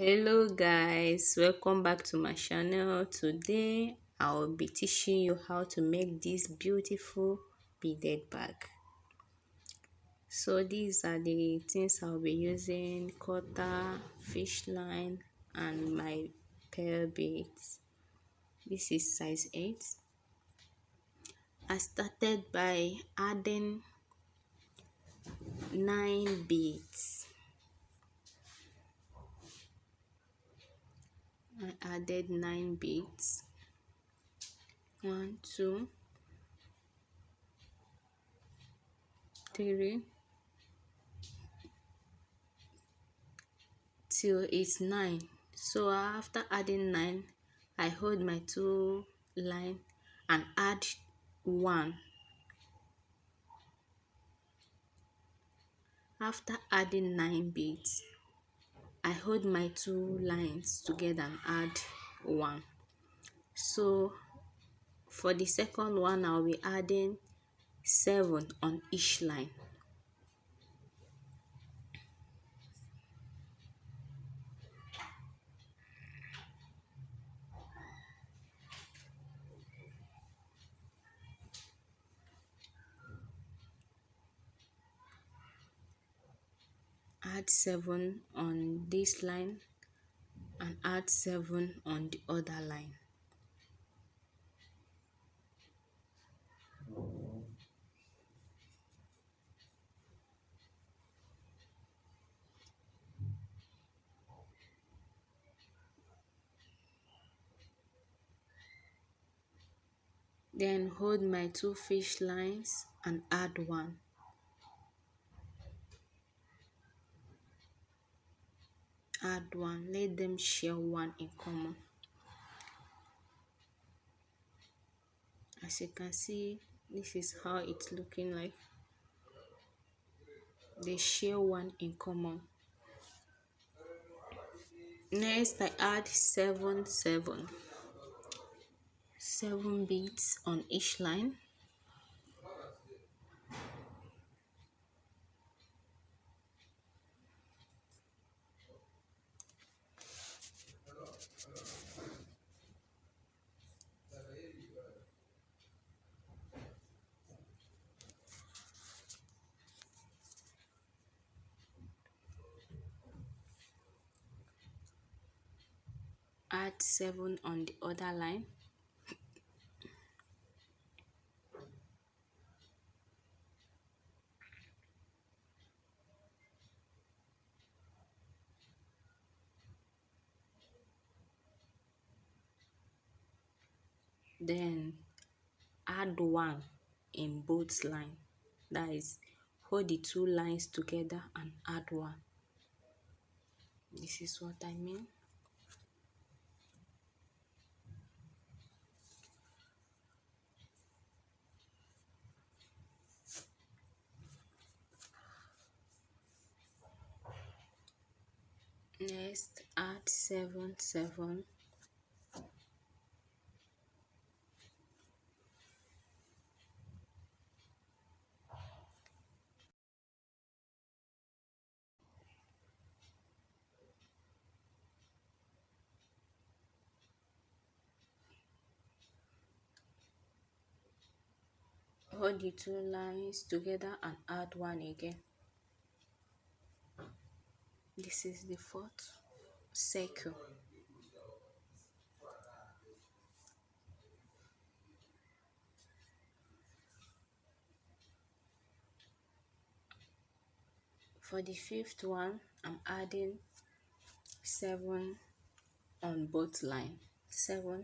Hello guys, welcome back to my channel. Today I will be teaching you how to make this beautiful beaded bag. So these are the things I'll be using: cutter, fish line, and my pearl beads. This is size 8. I started by adding 9 beads. I added 9 beads. 1, 2, 3 till it's 9. So after adding 9, I hold my 2 line and add 1. After adding 9 beads, I hold my 2 lines together and add 1. So for the second one, I'll be adding 7 on each line. Add 7 on this line and add 7 on the other line. Then hold my 2 fish lines and add 1. Add 1. Let them share 1 in common. As you can see, this is how it's looking like. They share 1 in common. Next, I add 7 beads on each line. Add 7 on the other line. Then add 1 in both lines. That is, hold the 2 lines together and add 1. This is what I mean. Next, add 7 hold the 2 lines together and add 1 again. This is the 4th circle. For the 5th one, I'm adding 7 on both lines. 7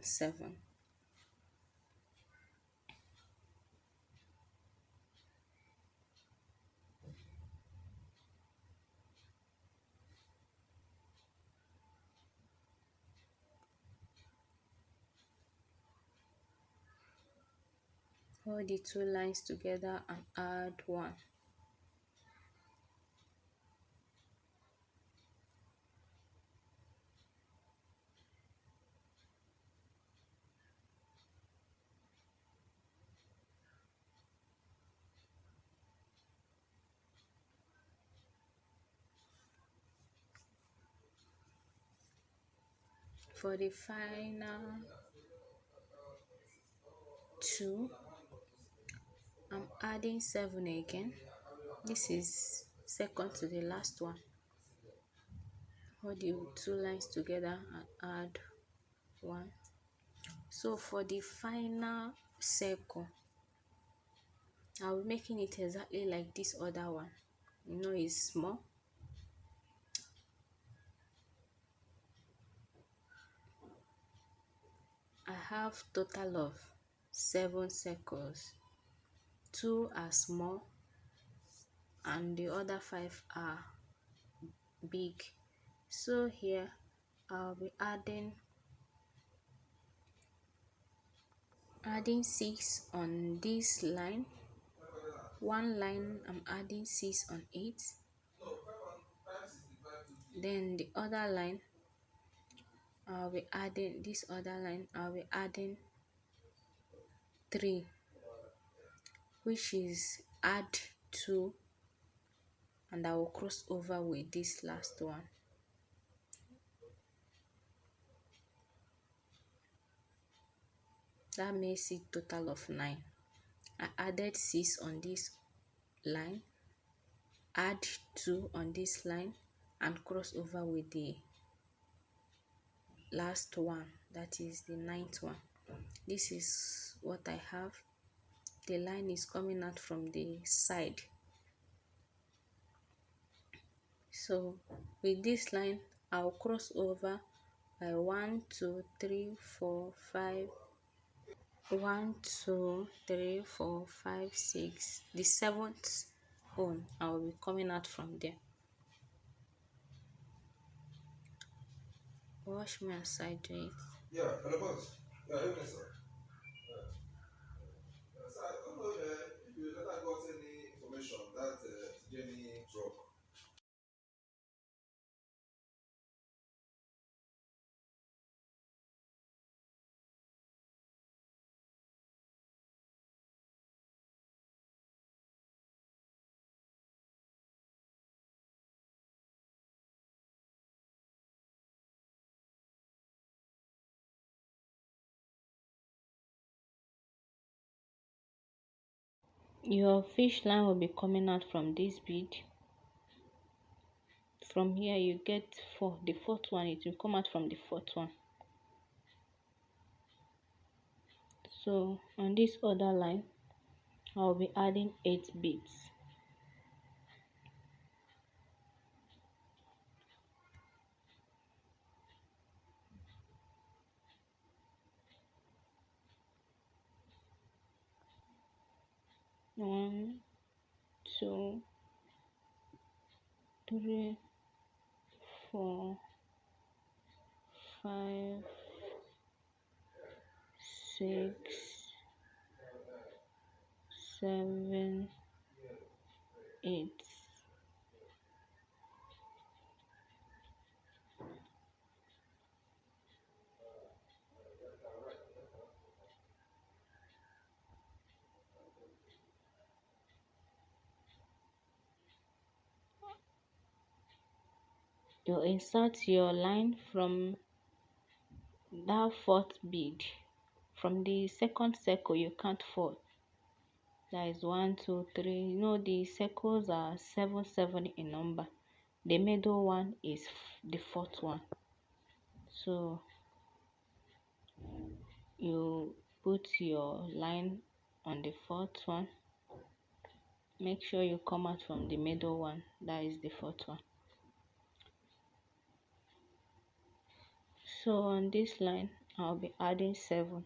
hold the 2 lines together and add 1. For the final two, I'm adding 7 again. This is second to the last one. Hold the two lines together and add 1. So for the final circle, I'll be making it exactly like this other one. You know, it's small. I have total of 7 circles. 2 are small and the other 5 are big. So here I'll be adding 6 on this line. One line I'm adding 6 on it. Then the other line I'll be adding this other line I'll be adding 3, which is add 2, and I will cross over with this last one. That makes it total of 9. I added 6 on this line, add 2 on this line, and cross over with the last one, that is the 9th one. This is what I have. The line is coming out from the side. So with this line I'll cross over by 1 2 3 4 5. 1 2 3 4 5 6. The 7th one I will be coming out from there. Wash me aside to it. Yeah, hello boss. Yeah, evening sir. So I don't know if you later got any information that Jenny drug. Your fish line will be coming out from this bead. From here you get 4. The 4th one, it will come out from the 4th one. So on this other line I'll be adding 8 beads. One, two, three, 4, 5, 6, 7, 8. You insert your line from that 4th bead. From the 2nd circle you count 4. That is 1 2 3. You know the circles are 7 7 in number. The middle one is the 4th one. So you put your line on the 4th one. Make sure you come out from the middle one, that is the 4th one. So on this line I'll be adding 7.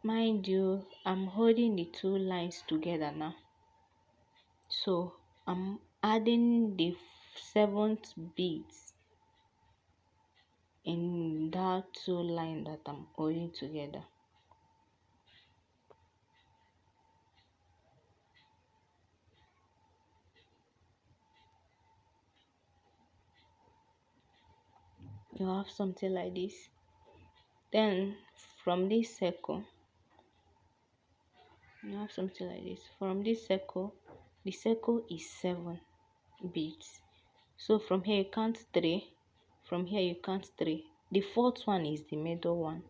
Mind you, I'm holding the two lines together now. So I'm adding the 7th beads in that two line that I'm holding together. You have something like this. Then from this circle, you have something like this. From this circle, the circle is 7 beads. So from here you count 3. From here you count 3. The fourth one is the middle one.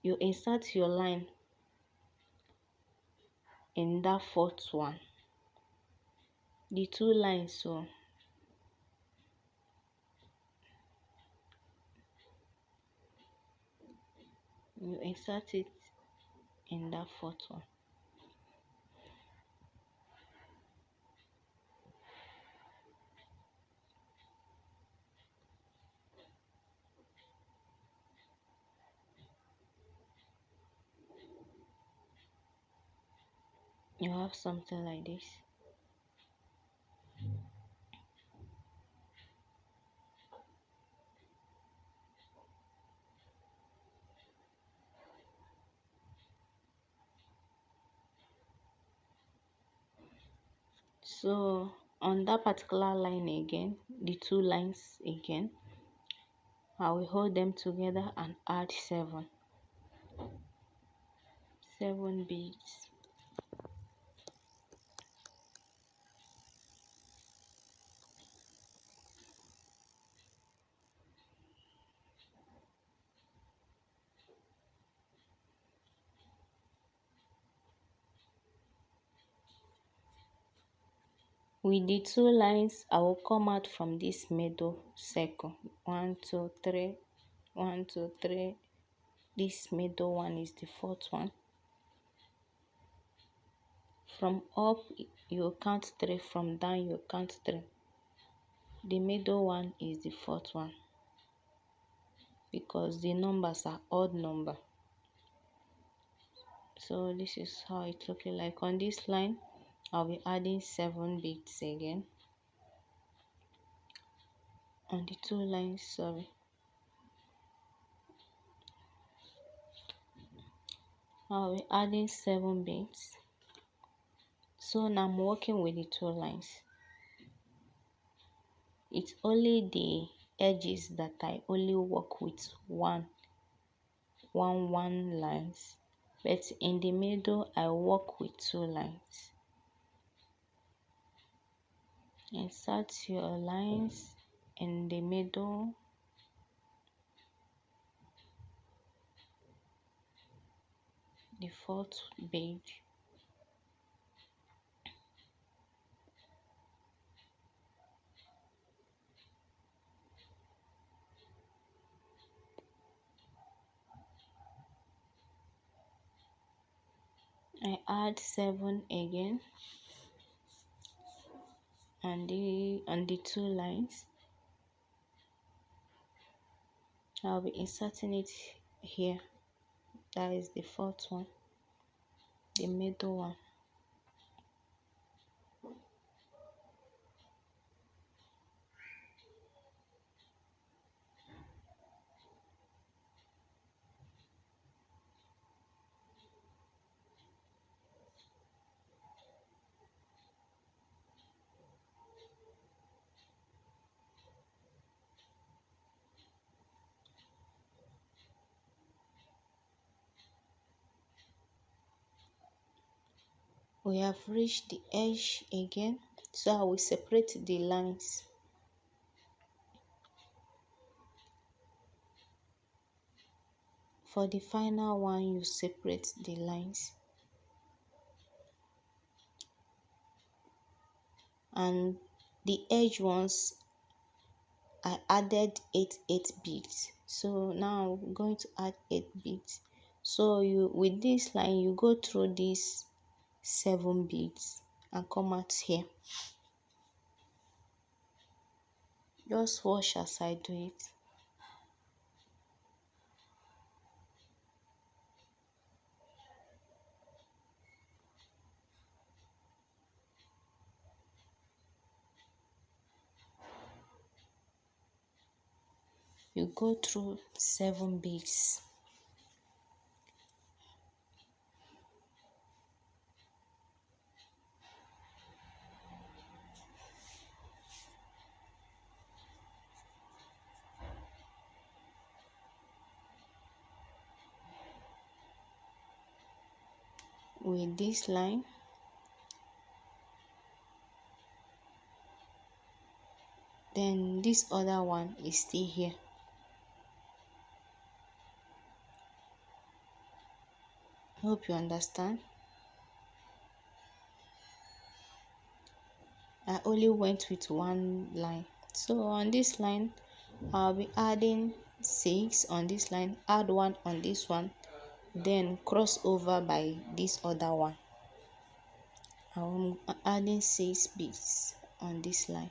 You insert your line in that fourth one. The two lines, so you insert it in that fourth one. You have something like this. So on that particular line again, the two lines again, I will hold them together and add 7 beads. With the two lines, I will come out from this middle circle. 1, 2, 3, 1, 2, 3. This middle one is the fourth one. From up, you count 3. From down, you count 3. The middle one is the fourth one because the numbers are odd number. So this is how it looking like. On this line, I'll be adding 7 beads again. On the two lines, sorry, I'll be adding 7 beads. So now I'm working with the two lines. It's only the edges that I only work with one lines, but in the middle I work with 2 lines. Insert your lines in the middle. The fourth bead. I add 7 again on the two lines. I'll be inserting it here. That is the fourth one, the middle one. We have reached the edge again, so I will separate the lines. For the final one, you separate the lines. And the edge ones, I added 8 beads. So now I'm going to add 8 beads. So you, with this line, you go through these 7 beads and come out here. Just watch as I do it. You go through 7 beads. with this line, then this other one is still here. Hope you understand. I only went with one line. So on this line, I'll be adding 6 on this line, add 1 on this one, then cross over by this other one. I'm adding 6 beads on this line.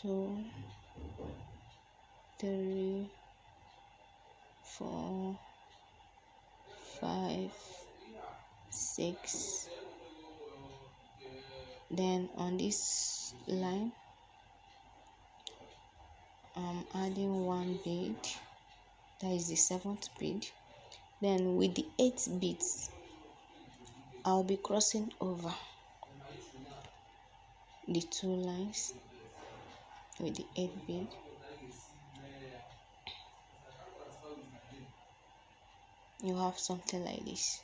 2, 3, 4, 5, 6. Then on this line, I'm adding 1 bead, that is the 7th bead. Then with the 8 beads, I'll be crossing over the 2 lines with the 8 bead. You have something like this.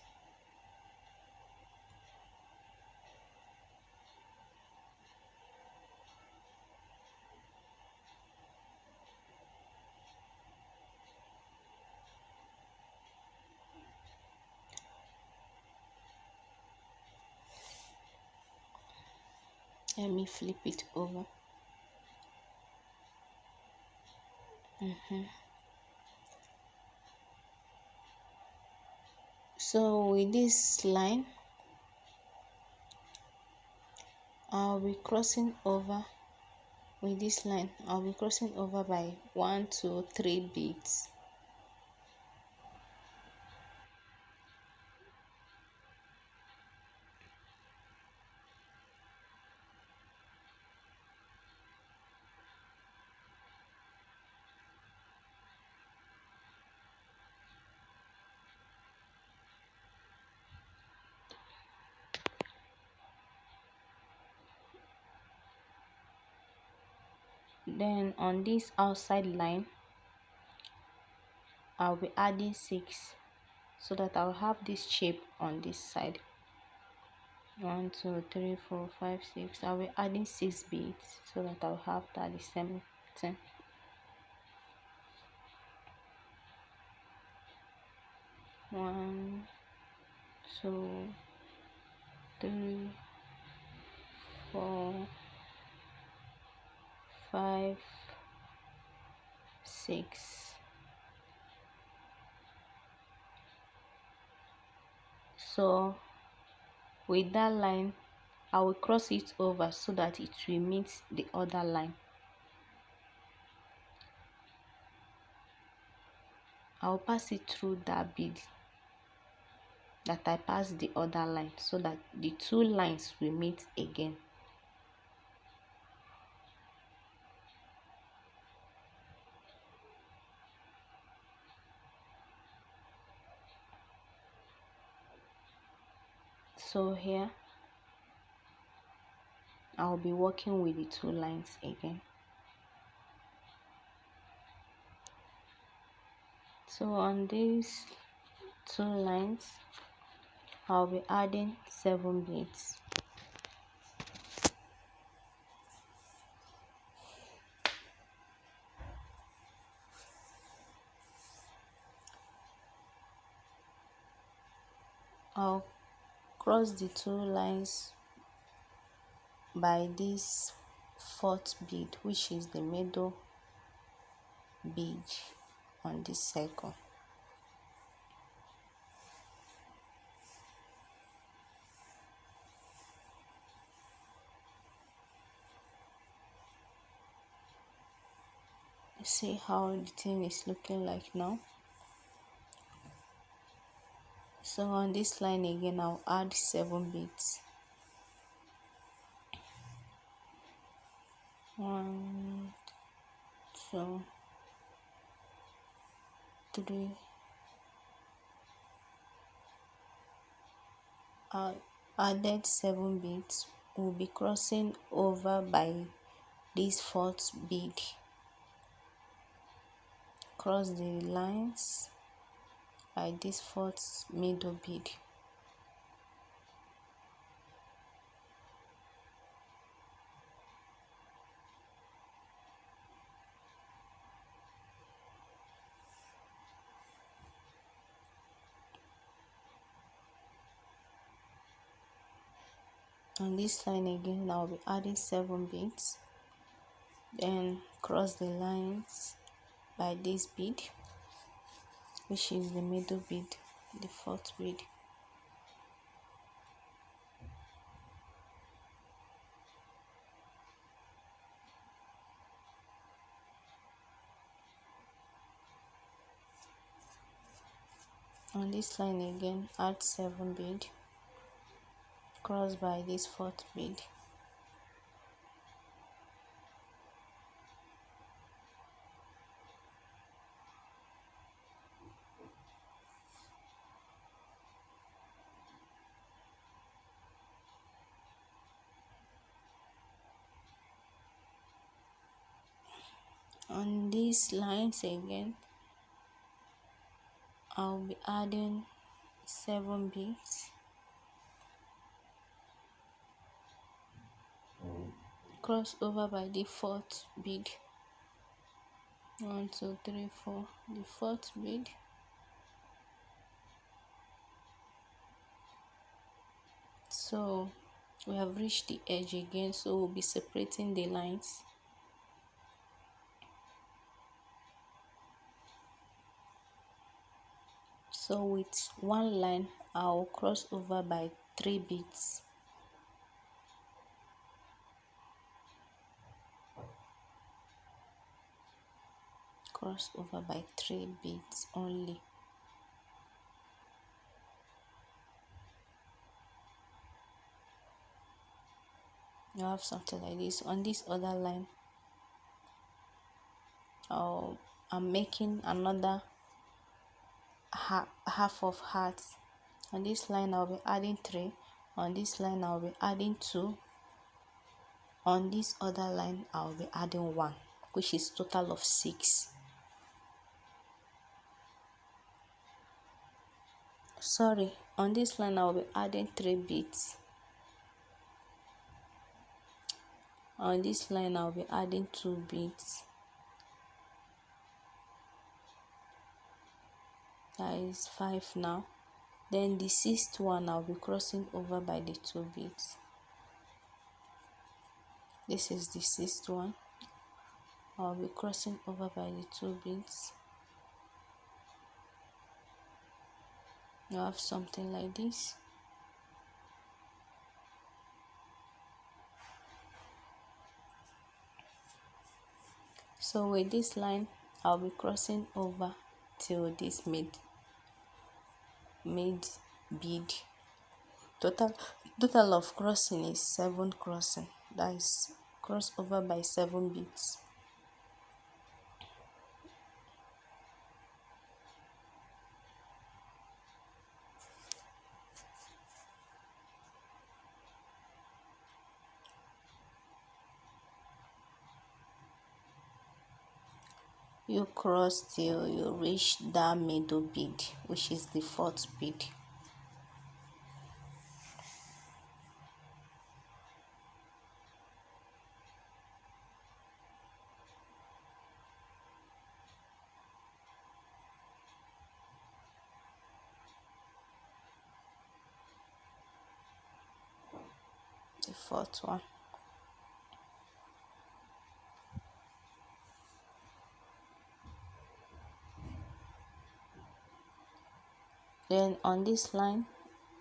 Let me flip it over. So with this line, I'll be crossing over with this line. I'll be crossing over by 1, 2, 3 beads. Then on this outside line, I'll be adding 6 so that I'll have this shape on this side. 1, 2, 3, 4, 5, 6. I'll be adding 6 beads so that I'll have that the same thing. 1, 2, 3, 4, 5, 6. So with that line, I will cross it over so that it will meet the other line. I'll pass it through that bead that I passed the other line so that the 2 lines will meet again. So here, I'll be working with the 2 lines again. So on these 2 lines, I'll be adding 7 beads. I'll cross the 2 lines by this 4th bead, which is the middle bead on this circle. See how the thing is looking like now. So on this line again, I'll add 7 beads. 1, 2, 3. I added 7 beads. We'll be crossing over by this 4th bead. Cross the lines by this 4th middle bead. On this line again, I'll be adding 7 beads, then cross the lines by this bead, which is the middle bead, the 4th bead. On this line again, add 7 bead, cross by this 4th bead. On these lines again, I'll be adding 7 beads, cross over by the 4th bead. 1 2 3 4, the 4th bead, so we have reached the edge again, so we'll be separating the lines. So with one line, I'll cross over by 3 beads. Cross over by 3 beads only. You have something like this. On this other line, I'm making another half of hearts. On this line, I'll be adding 3. On this line, I'll be adding 2. On this other line, I'll be adding 1, which is total of 6. Sorry, on this line, I'll be adding 3 beads. On this line, I'll be adding 2 beads. That is 5 now. Then the 6th one, I'll be crossing over by the 2 beads. This is the 6th one. I'll be crossing over by the 2 beads. You have something like this. So with this line, I'll be crossing over till this mid bead. Total of crossing is 7 crossing. That is cross over by 7 beads. You cross till you reach that middle bead, which is the 4th bead. The 4th one. Then on this line,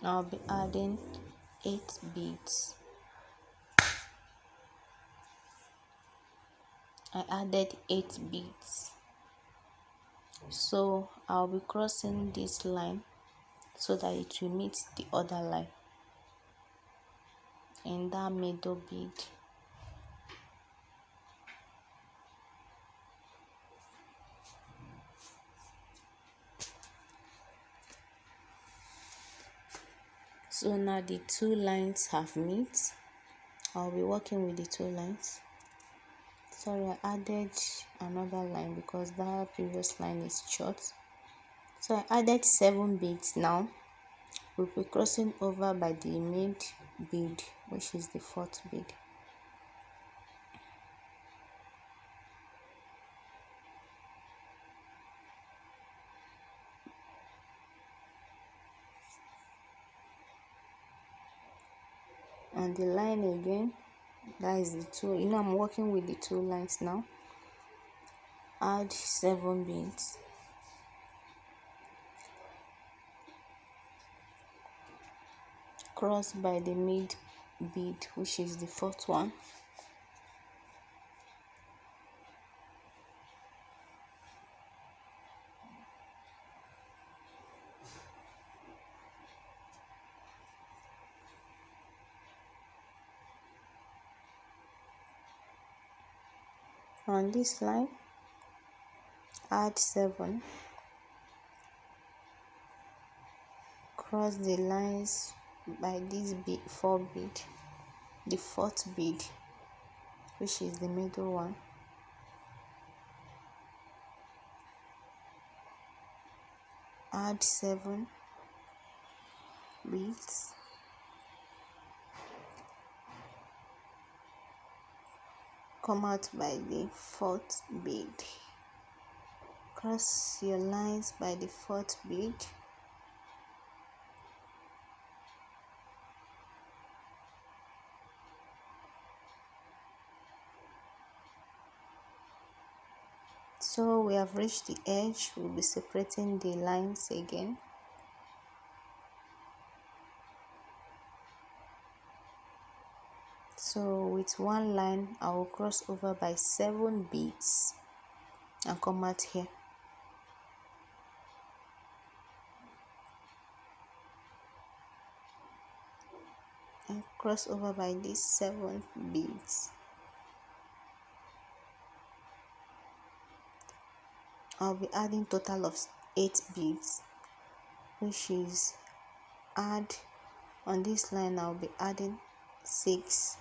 I'll be adding 8 beads. I added 8 beads. So I'll be crossing this line so that it will meet the other line in that middle bead. So now the 2 lines have met. I'll be working with the 2 lines. Sorry, I added another line because that previous line is short. So I added 7 beads now. We'll be crossing over by the mid bead, which is the 4th bead. on the line again. That is the two, I'm working with the two lines now. Add 7 beads. Cross by the mid bead, which is the fourth one. On this line, add 7. Cross the lines by this 4 bead, the fourth bead, which is the middle one. Add 7 beads. Come out by the fourth bead. Cross your lines by the fourth bead. So we have reached the edge. We'll be separating the lines again. So with one line, I will cross over by 7 beads and come out here. And cross over by these 7 beads. I'll be adding total of 8 beads, which is add on this line. I'll be adding 6.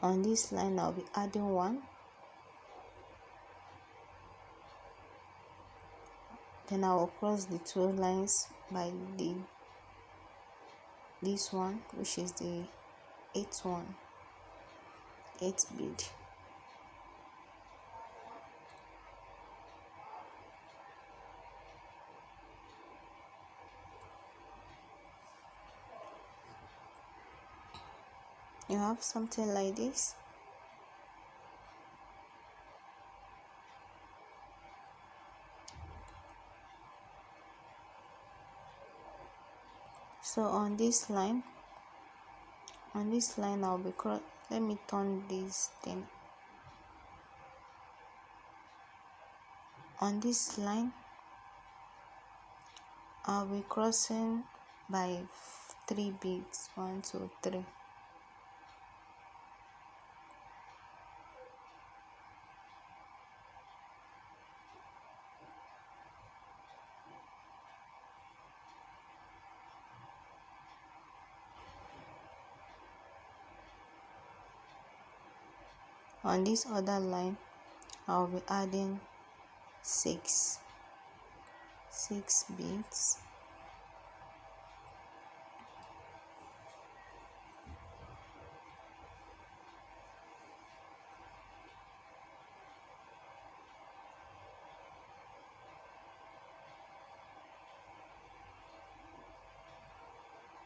On this line, I'll be adding 1. Then I will cross the 2 lines by this one, which is the 8th one, 8th bead. You have something like this. So on this line, I'll be let me turn this thing. On this line, I'll be crossing by 3 beads. 1, 2, 3. On this other line, I'll be adding 6 beads.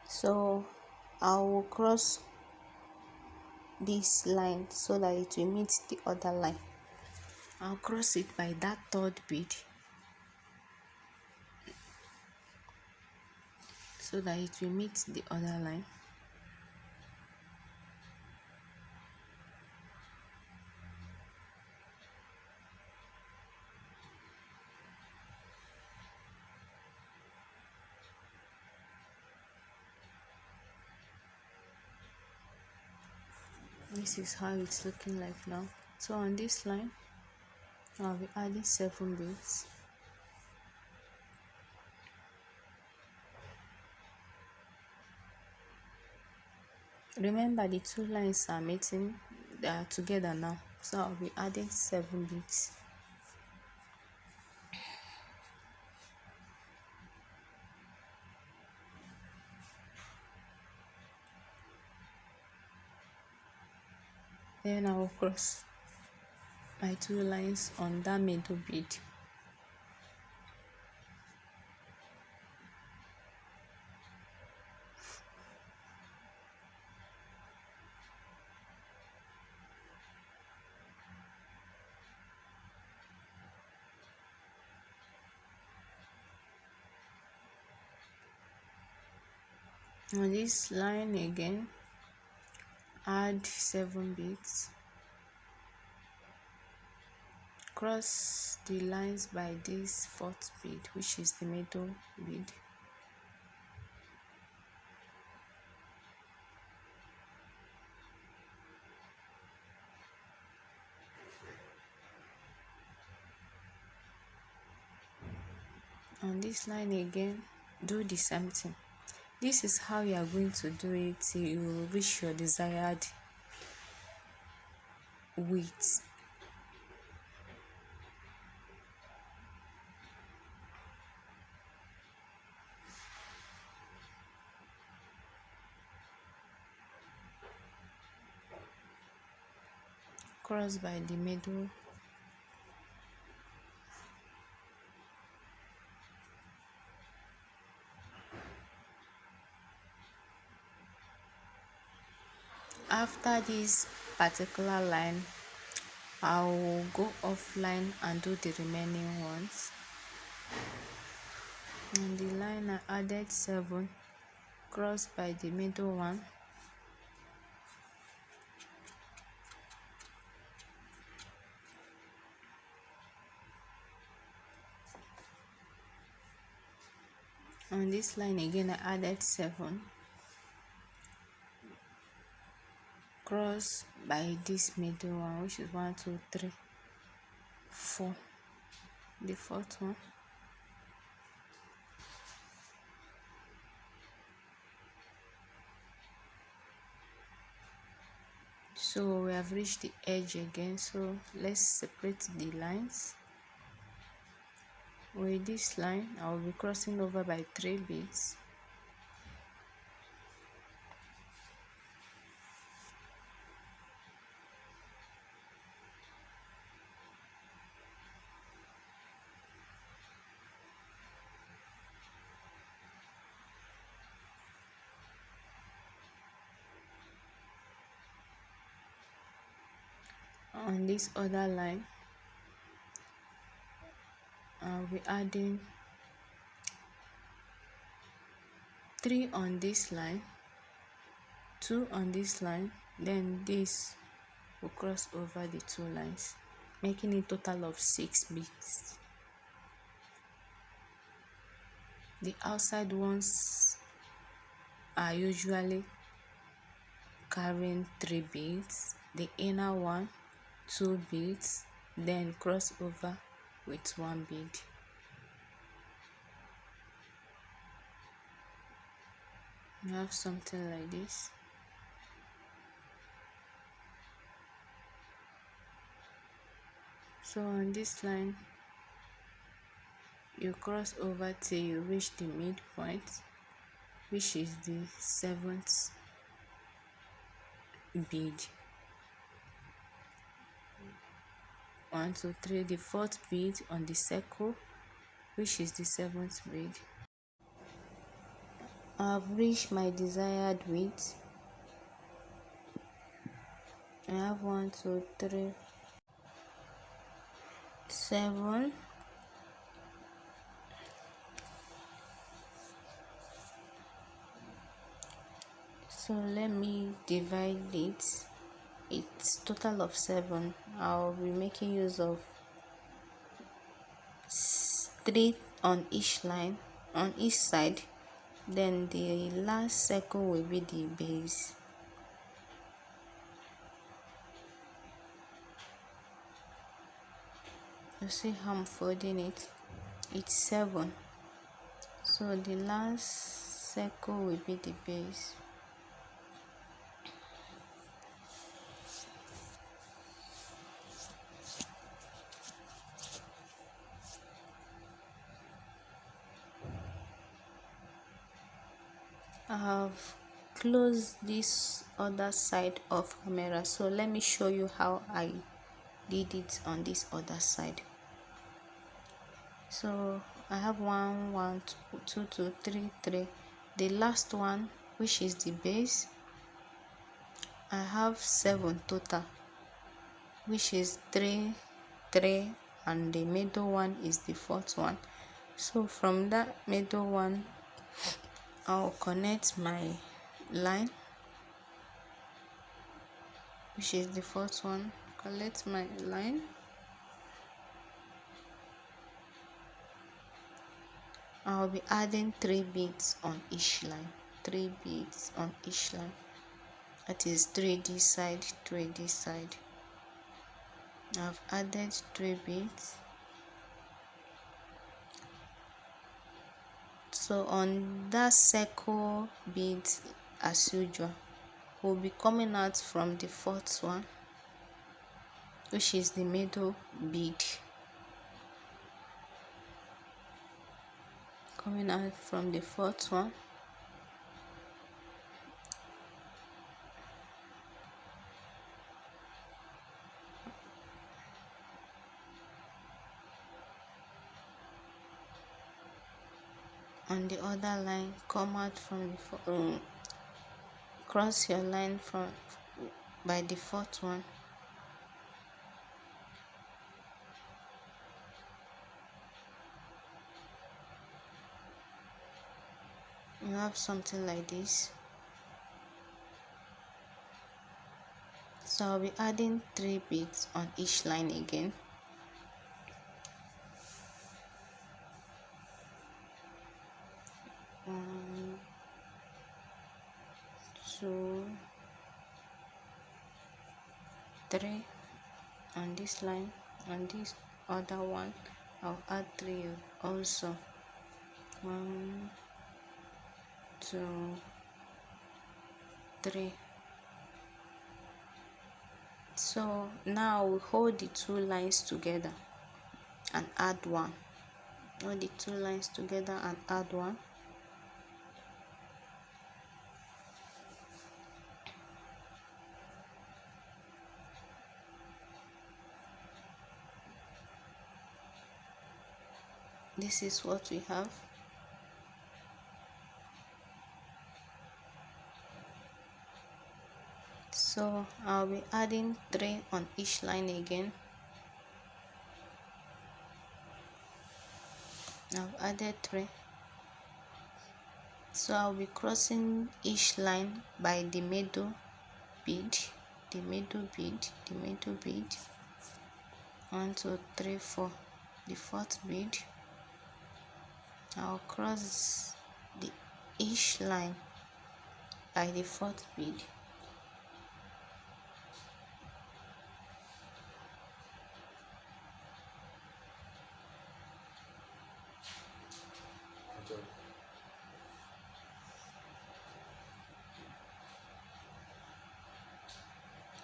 So I will cross this line so that it will meet the other line. I'll cross it by that 3rd bead so that it will meet the other line. This is how it's looking like now. So on this line, I'll be adding 7 beads. Remember, the 2 lines are meeting, they are together now, so I'll be adding 7 beads. Then I will cross my two lines on that middle bead. On this line again, add 7 beads, cross the lines by this fourth bead, which is the middle bead. On this line again, do the same thing. This is how you are going to do it till you reach your desired width. Cross by the middle. After this particular line, I will go offline and do the remaining ones. On the line I added 7, cross by the middle one. On this line again I added 7, cross by this middle one, which is 1 2 3 4, the fourth one. So we have reached the edge again, so let's separate the lines. With this line I will be crossing over by 3 beads. On this other line I'll be adding 3 on this line, 2 on this line, then this will cross over the 2 lines, making a total of 6 beads. The outside ones are usually carrying 3 beads, the inner one 2 beads, then cross over with 1 bead. You have something like this. So on this line you cross over till you reach the midpoint, which is the 7th bead. 1 2 3, the 4th bead on the circle, which is the 7th bead. I've reached my desired width. I have 1 2 3 7, so let me divide it. It's total of 7. I'll be making use of 3 on each line, on each side, then the last circle will be the base. You see how I'm folding it? It's 7, so the last circle will be the base. I have closed this other side of camera. So let me show you how I did it on this other side. So I have one, two, three, three. The last one, which is the base, I have 7 total, which is 3, 3, and the middle one is the fourth one. So from that middle one, I'll connect my line, which is the fourth one. Collect my line. I'll be adding 3 beads on each line. 3 beads on each line. That is 3 this side, 3 this side. I've added 3 beads. So on that circle beads, as usual, will be coming out from the fourth one, which is the middle bead. Coming out from the fourth one. On the other line, come out from the cross your line from by the fourth one. You have something like this. So I'll be adding 3 beads on each line again. 1, 2, 3 on this line. On this other one, I'll add 3 also. 1, 2, 3. So now we hold the 2 lines together and add 1. Hold the 2 lines together and add 1. This is what we have. So I'll be adding 3 on each line again. I've added 3. So I'll be crossing each line by the middle bead, the middle bead, the middle bead. 1, 2, 3, 4. The fourth bead. I'll cross each line by the fourth bead.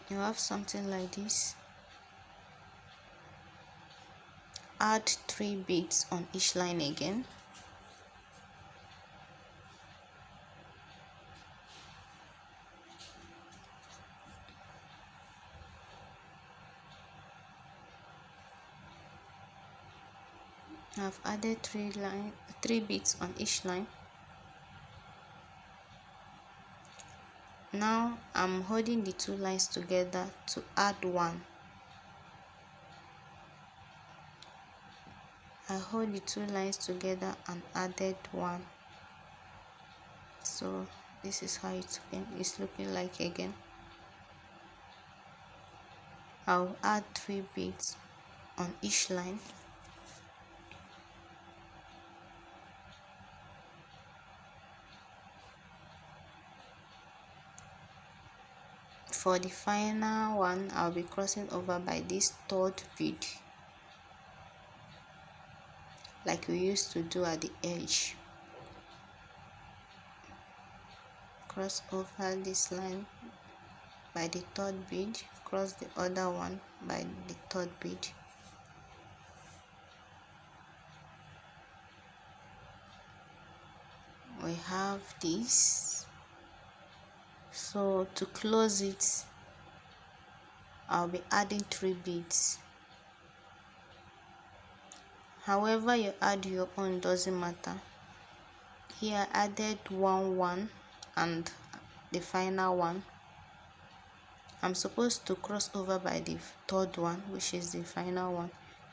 You have something like this. Add 3 beads on each line again. I've added 3 beads on each line. Now I'm holding the 2 lines together to add 1. I hold the 2 lines together and added 1. So this is how it's looking like again. I'll add 3 beads on each line. For the final one, I'll be crossing over by this 3rd bead, like we used to do at the edge. Cross over this line by the 3rd bead, cross the other one by the 3rd bead. We have this So to close it, I'll be adding 3 beads. However you add your own doesn't matter. Here I added 1 and the final one. I'm supposed to cross over by the third one, which is the final one,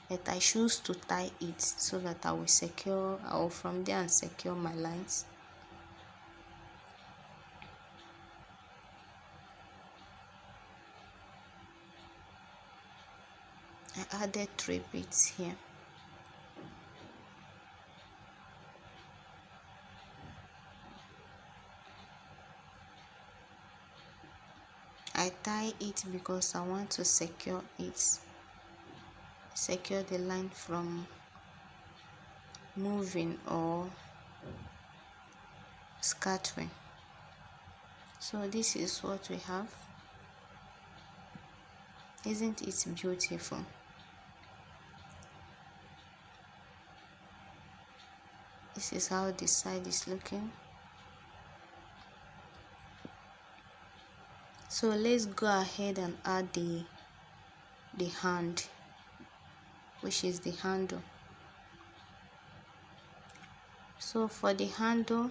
but I choose to tie it so that I will from there and secure my lines. I added 3 beads here. I tie it because I want to secure the line from moving or scattering. So this is what we have. Isn't it beautiful? This is how this side is looking. So let's go ahead and add the hand, which is the handle. So for the handle,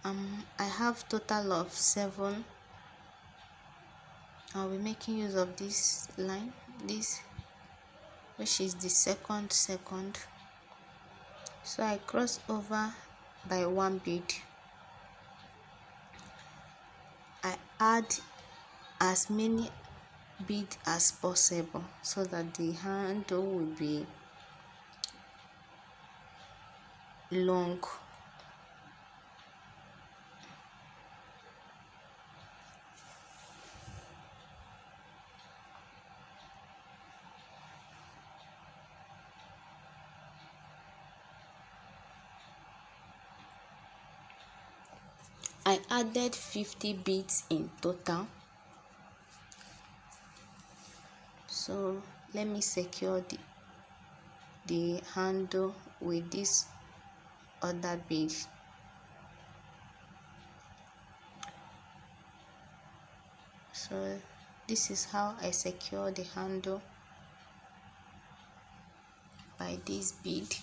I have total of 7. I'll be making use of this line, which is the second. So I cross over by 1 bead. I add as many beads as possible so that the handle will be long. I added 50 beads in total. So let me secure the handle with this other bead. So this is how I secure the handle, by this bead.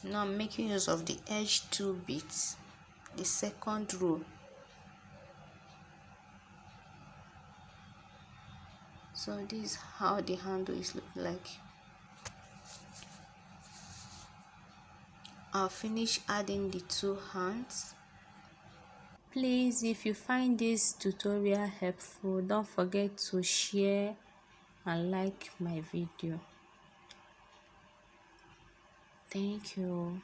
Now I'm making use of the edge 2 beads, the second row. So this is how the handle is looking like. I'll finish adding the 2 hands. Please, if you find this tutorial helpful, don't forget to share and like my video. Thank you.